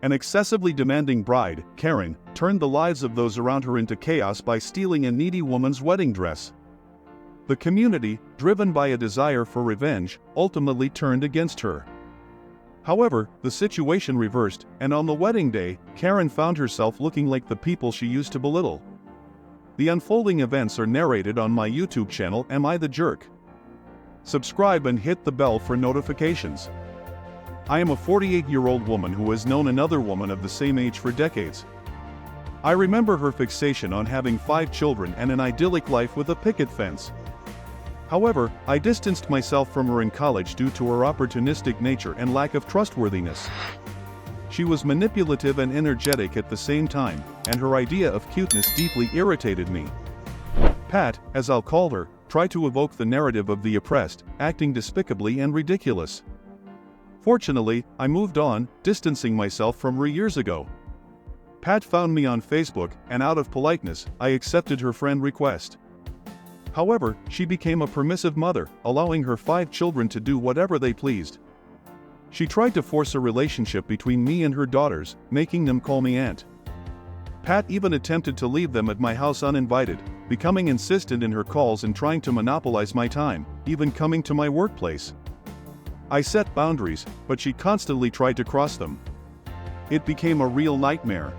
An excessively demanding bride, Karen, turned the lives of those around her into chaos by stealing a needy woman's wedding dress. The community, driven by a desire for revenge, ultimately turned against her. However, the situation reversed, and on the wedding day, Karen found herself looking like the people she used to belittle. The unfolding events are narrated on my YouTube channel, Am I the Jerk? Subscribe and hit the bell for notifications. I am a 48-year-old woman who has known another woman of the same age for decades. I remember her fixation on having 5 children and an idyllic life with a picket fence. However, I distanced myself from her in college due to her opportunistic nature and lack of trustworthiness. She was manipulative and energetic at the same time, and her idea of cuteness deeply irritated me. Pat, as I'll call her, tried to evoke the narrative of the oppressed, acting despicably and ridiculous. Fortunately, I moved on, distancing myself from her years ago. Pat found me on Facebook, and out of politeness, I accepted her friend request. However, she became a permissive mother, allowing her 5 children to do whatever they pleased. She tried to force a relationship between me and her daughters, making them call me aunt. Pat even attempted to leave them at my house uninvited, becoming insistent in her calls and trying to monopolize my time, even coming to my workplace. I set boundaries, but she constantly tried to cross them. It became a real nightmare.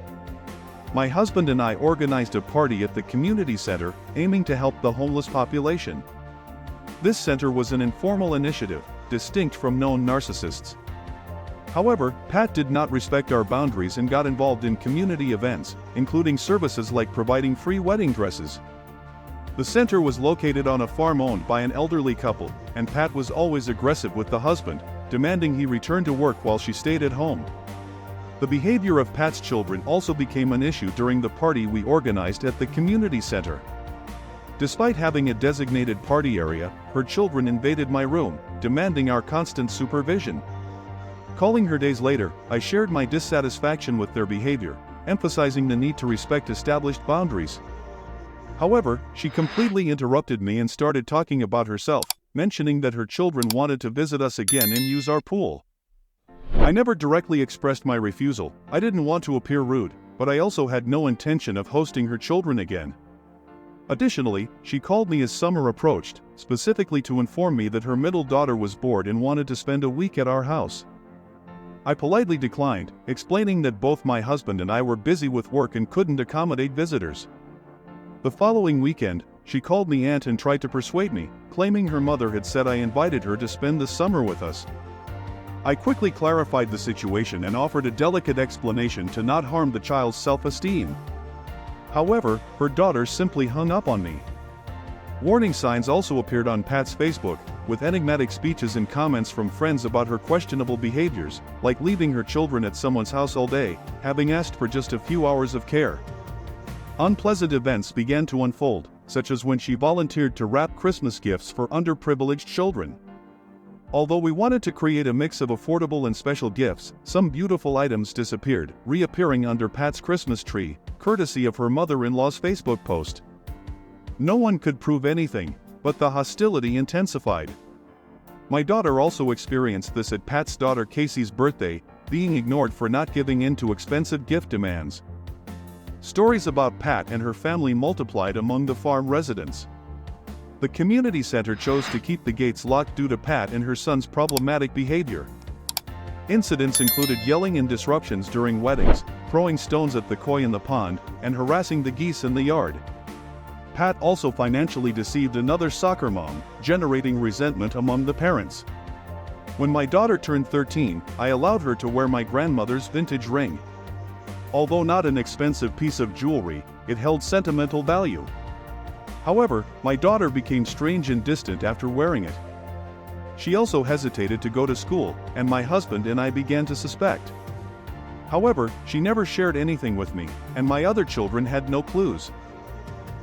My husband and I organized a party at the community center, aiming to help the homeless population. This center was an informal initiative, distinct from known narcissists. However, Pat did not respect our boundaries and got involved in community events, including services like providing free wedding dresses. The center was located on a farm owned by an elderly couple, and Pat was always aggressive with the husband, demanding he return to work while she stayed at home. The behavior of Pat's children also became an issue during the party we organized at the community center. Despite having a designated party area, her children invaded my room, demanding our constant supervision. Calling her days later, I shared my dissatisfaction with their behavior, emphasizing the need to respect established boundaries. However, she completely interrupted me and started talking about herself, mentioning that her children wanted to visit us again and use our pool. I never directly expressed my refusal. I didn't want to appear rude, but I also had no intention of hosting her children again. Additionally, she called me as summer approached, specifically to inform me that her middle daughter was bored and wanted to spend a week at our house. I politely declined, explaining that both my husband and I were busy with work and couldn't accommodate visitors. The following weekend, she called me aunt and tried to persuade me, claiming her mother had said I invited her to spend the summer with us. I quickly clarified the situation and offered a delicate explanation to not harm the child's self-esteem. However, her daughter simply hung up on me. Warning signs also appeared on Pat's Facebook, with enigmatic speeches and comments from friends about her questionable behaviors, like leaving her children at someone's house all day, having asked for just a few hours of care. Unpleasant events began to unfold, such as when she volunteered to wrap Christmas gifts for underprivileged children. Although we wanted to create a mix of affordable and special gifts, some beautiful items disappeared, reappearing under Pat's Christmas tree, courtesy of her mother-in-law's Facebook post. No one could prove anything, but the hostility intensified. My daughter also experienced this at Pat's daughter Casey's birthday, being ignored for not giving in to expensive gift demands. Stories about Pat and her family multiplied among the farm residents. The community center chose to keep the gates locked due to Pat and her son's problematic behavior. Incidents included yelling and disruptions during weddings, throwing stones at the koi in the pond, and harassing the geese in the yard. Pat also financially deceived another soccer mom, generating resentment among the parents. When my daughter turned 13, I allowed her to wear my grandmother's vintage ring. Although not an expensive piece of jewelry, it held sentimental value. However, my daughter became strange and distant after wearing it. She also hesitated to go to school, and my husband and I began to suspect. However, she never shared anything with me, and my other children had no clues.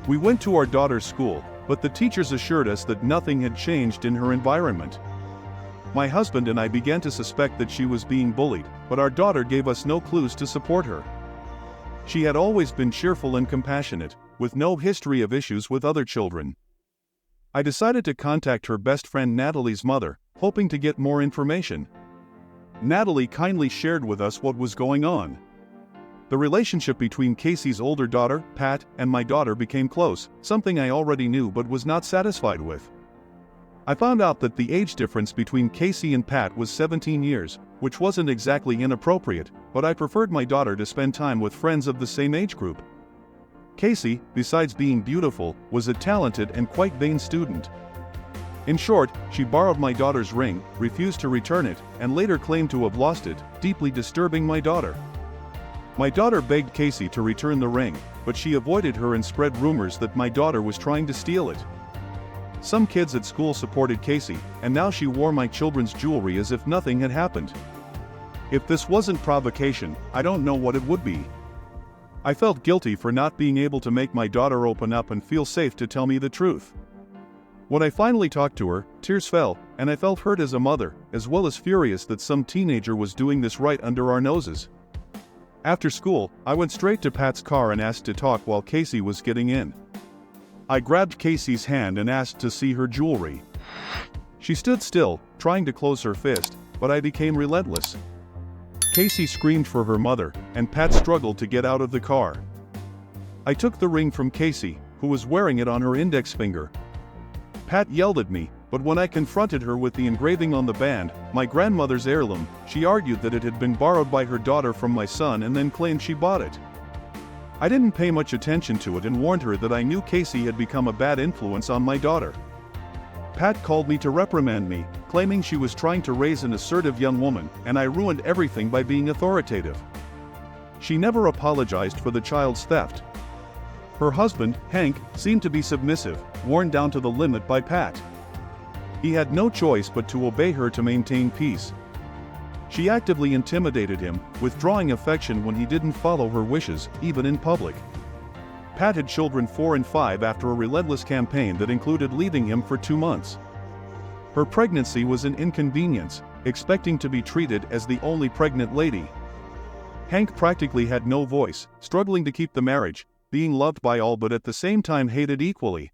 We went to our daughter's school, but the teachers assured us that nothing had changed in her environment. My husband and I began to suspect that she was being bullied, but our daughter gave us no clues to support her. She had always been cheerful and compassionate, with no history of issues with other children. I decided to contact her best friend Natalie's mother, hoping to get more information. Natalie kindly shared with us what was going on. The relationship between Casey's older daughter, Pat, and my daughter became close, something I already knew but was not satisfied with. I found out that the age difference between Casey and Pat was 17 years, which wasn't exactly inappropriate, but I preferred my daughter to spend time with friends of the same age group. Casey, besides being beautiful, was a talented and quite vain student. In short, she borrowed my daughter's ring, refused to return it, and later claimed to have lost it, deeply disturbing my daughter. My daughter begged Casey to return the ring, but she avoided her and spread rumors that my daughter was trying to steal it. Some kids at school supported Casey, and now she wore my children's jewelry as if nothing had happened. If this wasn't provocation, I don't know what it would be. I felt guilty for not being able to make my daughter open up and feel safe to tell me the truth. When I finally talked to her, tears fell, and I felt hurt as a mother, as well as furious that some teenager was doing this right under our noses. After school, I went straight to Pat's car and asked to talk while Casey was getting in. I grabbed Casey's hand and asked to see her jewelry. She stood still, trying to close her fist, but I became relentless. Casey screamed for her mother, and Pat struggled to get out of the car. I took the ring from Casey, who was wearing it on her index finger. Pat yelled at me, but when I confronted her with the engraving on the band, my grandmother's heirloom, she argued that it had been borrowed by her daughter from my son and then claimed she bought it. I didn't pay much attention to it and warned her that I knew Casey had become a bad influence on my daughter. Pat called me to reprimand me, claiming she was trying to raise an assertive young woman, and I ruined everything by being authoritative. She never apologized for the child's theft. Her husband, Hank, seemed to be submissive, worn down to the limit by Pat. He had no choice but to obey her to maintain peace. She actively intimidated him, withdrawing affection when he didn't follow her wishes, even in public. Pat had children 4 and 5 after a relentless campaign that included leaving him for 2 months. Her pregnancy was an inconvenience, expecting to be treated as the only pregnant lady. Hank practically had no voice, struggling to keep the marriage, being loved by all but at the same time hated equally.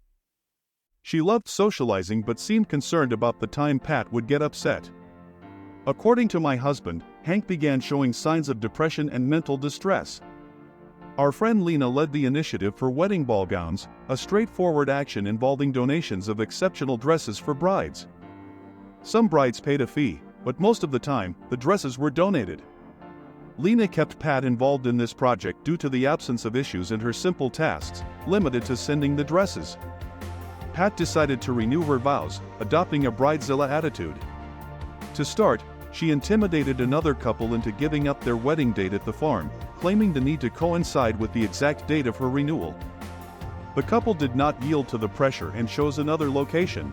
She loved socializing but seemed concerned about the time Pat would get upset. According to my husband, Hank began showing signs of depression and mental distress. Our friend Lena led the initiative for wedding ball gowns, a straightforward action involving donations of exceptional dresses for brides. Some brides paid a fee, but most of the time, the dresses were donated. Lena kept Pat involved in this project due to the absence of issues and her simple tasks, limited to sending the dresses. Pat decided to renew her vows, adopting a Bridezilla attitude. To start, she intimidated another couple into giving up their wedding date at the farm, claiming the need to coincide with the exact date of her renewal. The couple did not yield to the pressure and chose another location.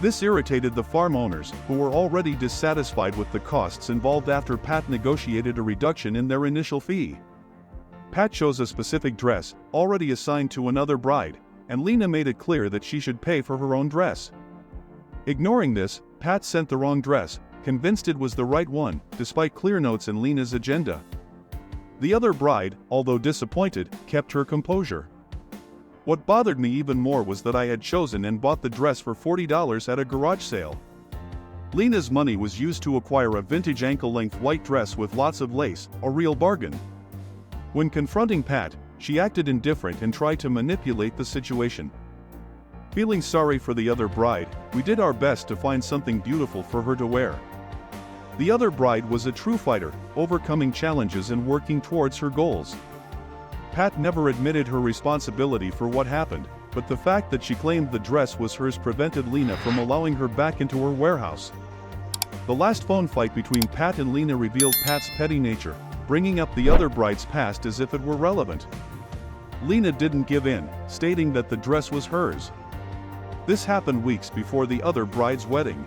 This irritated the farm owners, who were already dissatisfied with the costs involved after Pat negotiated a reduction in their initial fee. Pat chose a specific dress, already assigned to another bride, and Lena made it clear that she should pay for her own dress. Ignoring this, Pat sent the wrong dress, convinced it was the right one, despite clear notes in Lena's agenda. The other bride, although disappointed, kept her composure. What bothered me even more was that I had chosen and bought the dress for $40 at a garage sale. Lena's money was used to acquire a vintage ankle-length white dress with lots of lace, a real bargain. When confronting Pat, she acted indifferent and tried to manipulate the situation. Feeling sorry for the other bride, we did our best to find something beautiful for her to wear. The other bride was a true fighter, overcoming challenges and working towards her goals. Pat never admitted her responsibility for what happened, but the fact that she claimed the dress was hers prevented Lena from allowing her back into her warehouse. The last phone fight between Pat and Lena revealed Pat's petty nature, bringing up the other bride's past as if it were relevant. Lena didn't give in, stating that the dress was hers. This happened weeks before the other bride's wedding.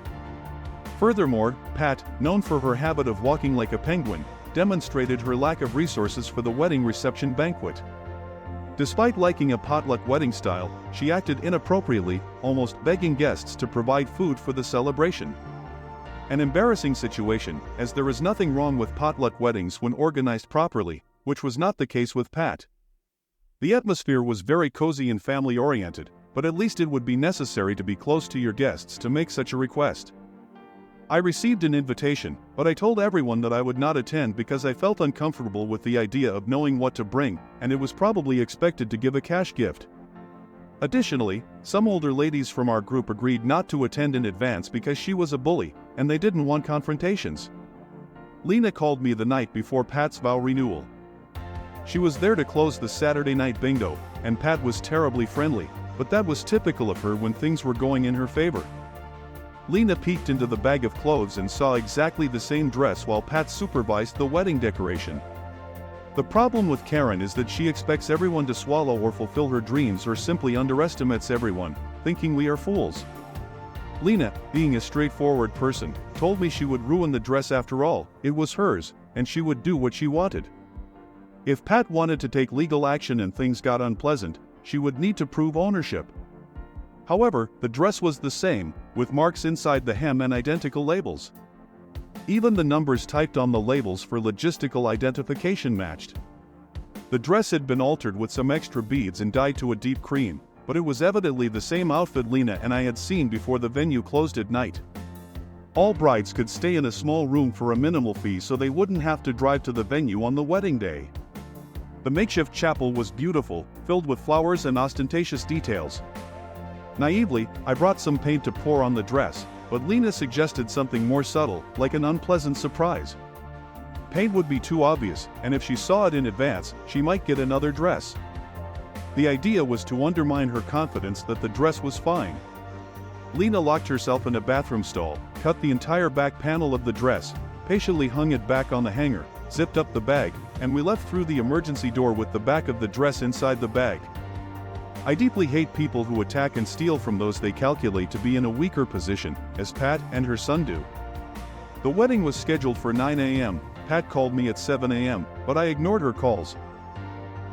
Furthermore, Pat, known for her habit of walking like a penguin, demonstrated her lack of resources for the wedding reception banquet. Despite liking a potluck wedding style, she acted inappropriately, almost begging guests to provide food for the celebration. An embarrassing situation, as there is nothing wrong with potluck weddings when organized properly, which was not the case with Pat. The atmosphere was very cozy and family-oriented, but at least it would be necessary to be close to your guests to make such a request. I received an invitation, but I told everyone that I would not attend because I felt uncomfortable with the idea of knowing what to bring, and it was probably expected to give a cash gift. Additionally, some older ladies from our group agreed not to attend in advance because she was a bully, and they didn't want confrontations. Lena called me the night before Pat's vow renewal. She was there to close the Saturday night bingo, and Pat was terribly friendly, but that was typical of her when things were going in her favor. Lena peeked into the bag of clothes and saw exactly the same dress while Pat supervised the wedding decoration. The problem with Karen is that she expects everyone to swallow or fulfill her dreams or simply underestimates everyone, thinking we are fools. Lena, being a straightforward person, told me she would ruin the dress after all, it was hers, and she would do what she wanted. If Pat wanted to take legal action and things got unpleasant, she would need to prove ownership. However, the dress was the same, with marks inside the hem and identical labels. Even the numbers typed on the labels for logistical identification matched. The dress had been altered with some extra beads and dyed to a deep cream, but it was evidently the same outfit Lena and I had seen before the venue closed at night. All brides could stay in a small room for a minimal fee so they wouldn't have to drive to the venue on the wedding day. The makeshift chapel was beautiful, filled with flowers and ostentatious details. Naively, I brought some paint to pour on the dress, but Lena suggested something more subtle, like an unpleasant surprise. Paint would be too obvious, and if she saw it in advance, she might get another dress. The idea was to undermine her confidence that the dress was fine. Lena locked herself in a bathroom stall, cut the entire back panel of the dress, patiently hung it back on the hanger, zipped up the bag, and we left through the emergency door with the back of the dress inside the bag. I deeply hate people who attack and steal from those they calculate to be in a weaker position, as Pat and her son do. The wedding was scheduled for 9 a.m., Pat called me at 7 a.m., but I ignored her calls.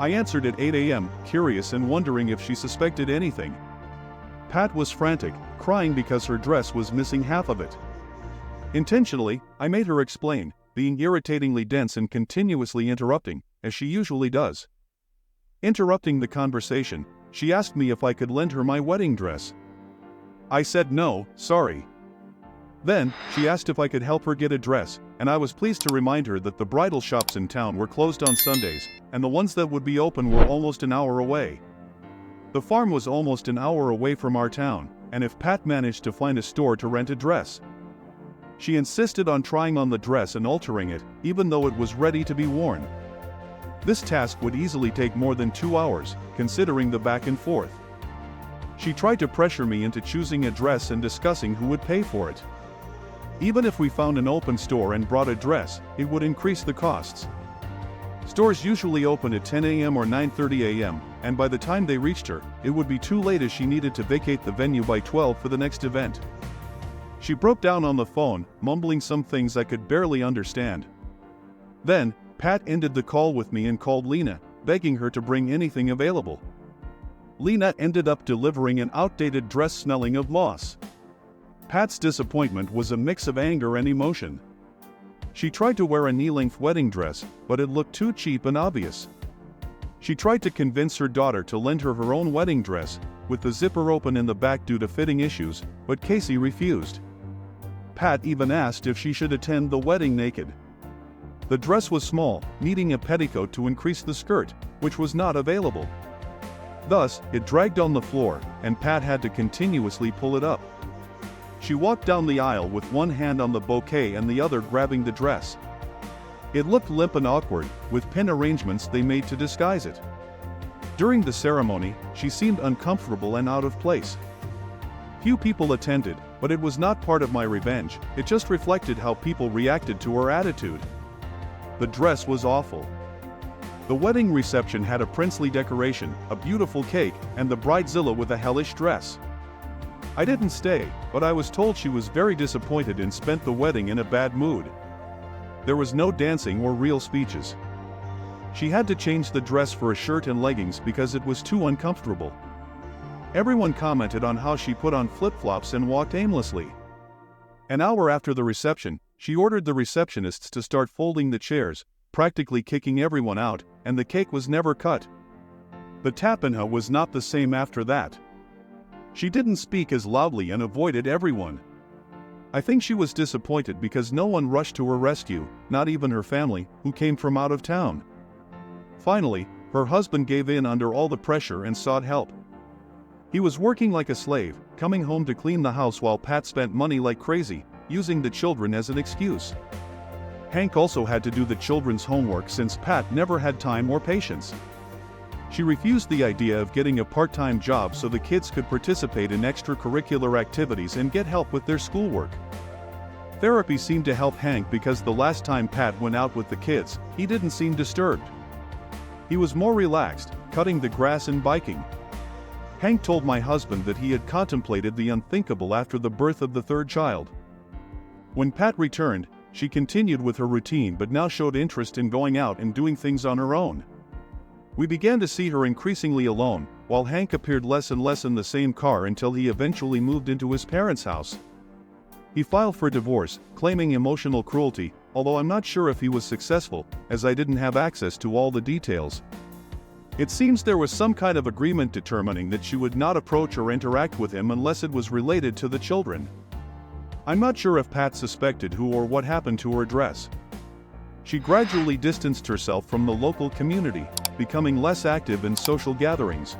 I answered at 8 a.m., curious and wondering if she suspected anything. Pat was frantic, crying because her dress was missing half of it. Intentionally, I made her explain, being irritatingly dense and continuously interrupting, as she usually does. Interrupting the conversation, she asked me if I could lend her my wedding dress. I said no, sorry. Then, she asked if I could help her get a dress, and I was pleased to remind her that the bridal shops in town were closed on Sundays, and the ones that would be open were almost an hour away. The farm was almost an hour away from our town, and if Pat managed to find a store to rent a dress. She insisted on trying on the dress and altering it, even though it was ready to be worn. This task would easily take more than 2 hours, considering the back and forth. She tried to pressure me into choosing a dress and discussing who would pay for it. Even if we found an open store and brought a dress, it would increase the costs. Stores usually open at 10 a.m. or 9:30 a.m., and by the time they reached her, it would be too late as she needed to vacate the venue by 12 for the next event. She broke down on the phone, mumbling some things I could barely understand. Then, Pat ended the call with me and called Lena, begging her to bring anything available. Lena ended up delivering an outdated dress smelling of moss. Pat's disappointment was a mix of anger and emotion. She tried to wear a knee-length wedding dress, but it looked too cheap and obvious. She tried to convince her daughter to lend her her own wedding dress, with the zipper open in the back due to fitting issues, but Casey refused. Pat even asked if she should attend the wedding naked. The dress was small, needing a petticoat to increase the skirt, which was not available. Thus, it dragged on the floor, and Pat had to continuously pull it up. She walked down the aisle with one hand on the bouquet and the other grabbing the dress. It looked limp and awkward, with pin arrangements they made to disguise it. During the ceremony, she seemed uncomfortable and out of place. Few people attended, but it was not part of my revenge, it just reflected how people reacted to her attitude. The dress was awful. The wedding reception had a princely decoration, a beautiful cake, and the Bridezilla with a hellish dress. I didn't stay, but I was told she was very disappointed and spent the wedding in a bad mood. There was no dancing or real speeches. She had to change the dress for a shirt and leggings because it was too uncomfortable. Everyone commented on how she put on flip-flops and walked aimlessly. An hour after the reception, she ordered the receptionists to start folding the chairs, practically kicking everyone out, and the cake was never cut. The tapinha was not the same after that. She didn't speak as loudly and avoided everyone. I think she was disappointed because no one rushed to her rescue, not even her family, who came from out of town. Finally, her husband gave in under all the pressure and sought help. He was working like a slave, coming home to clean the house while Pat spent money like crazy, using the children as an excuse. Hank also had to do the children's homework since Pat never had time or patience. She refused the idea of getting a part-time job so the kids could participate in extracurricular activities and get help with their schoolwork. Therapy seemed to help Hank because the last time Pat went out with the kids, he didn't seem disturbed. He was more relaxed, cutting the grass and biking. Hank told my husband that he had contemplated the unthinkable after the birth of the third child. When Pat returned, she continued with her routine but now showed interest in going out and doing things on her own. We began to see her increasingly alone, while Hank appeared less and less in the same car until he eventually moved into his parents' house. He filed for divorce, claiming emotional cruelty, although I'm not sure if he was successful, as I didn't have access to all the details. It seems there was some kind of agreement determining that she would not approach or interact with him unless it was related to the children. I'm not sure if Pat suspected who or what happened to her dress. She gradually distanced herself from the local community, becoming less active in social gatherings.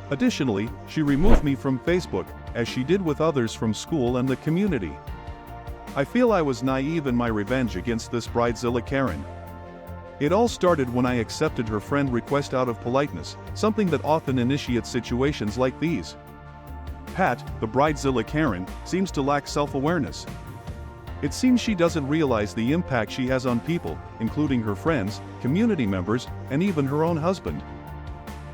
Additionally, she removed me from Facebook, as she did with others from school and the community. I feel I was naive in my revenge against this Bridezilla Karen. It all started when I accepted her friend request out of politeness, something that often initiates situations like these. Pat, the Bridezilla Karen, seems to lack self-awareness. It seems she doesn't realize the impact she has on people, including her friends, community members, and even her own husband.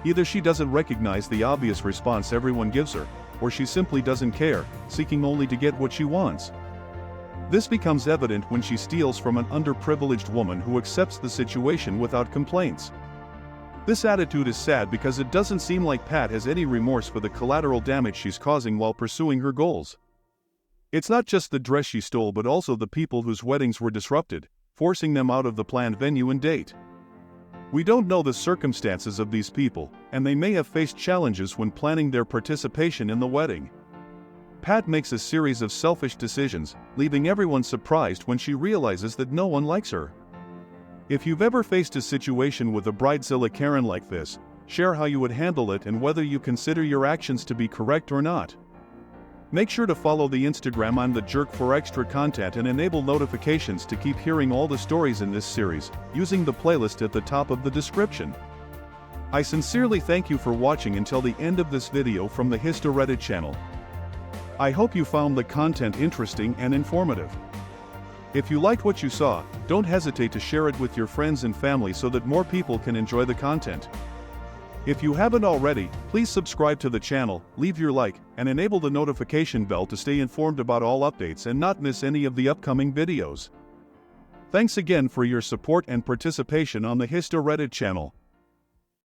Either she doesn't recognize the obvious response everyone gives her, or she simply doesn't care, seeking only to get what she wants. This becomes evident when she steals from an underprivileged woman who accepts the situation without complaints. This attitude is sad because it doesn't seem like Pat has any remorse for the collateral damage she's causing while pursuing her goals. It's not just the dress she stole but also the people whose weddings were disrupted, forcing them out of the planned venue and date. We don't know the circumstances of these people, and they may have faced challenges when planning their participation in the wedding. Pat makes a series of selfish decisions, leaving everyone surprised when she realizes that no one likes her. If you've ever faced a situation with a Bridezilla Karen like this, share how you would handle it and whether you consider your actions to be correct or not. Make sure to follow the Instagram I'm the Jerk for extra content and enable notifications to keep hearing all the stories in this series, using the playlist at the top of the description. I sincerely thank you for watching until the end of this video from the Historeddit channel. I hope you found the content interesting and informative. If you liked what you saw, don't hesitate to share it with your friends and family so that more people can enjoy the content. If you haven't already, please subscribe to the channel, leave your like, and enable the notification bell to stay informed about all updates and not miss any of the upcoming videos. Thanks again for your support and participation on the Historeddit channel.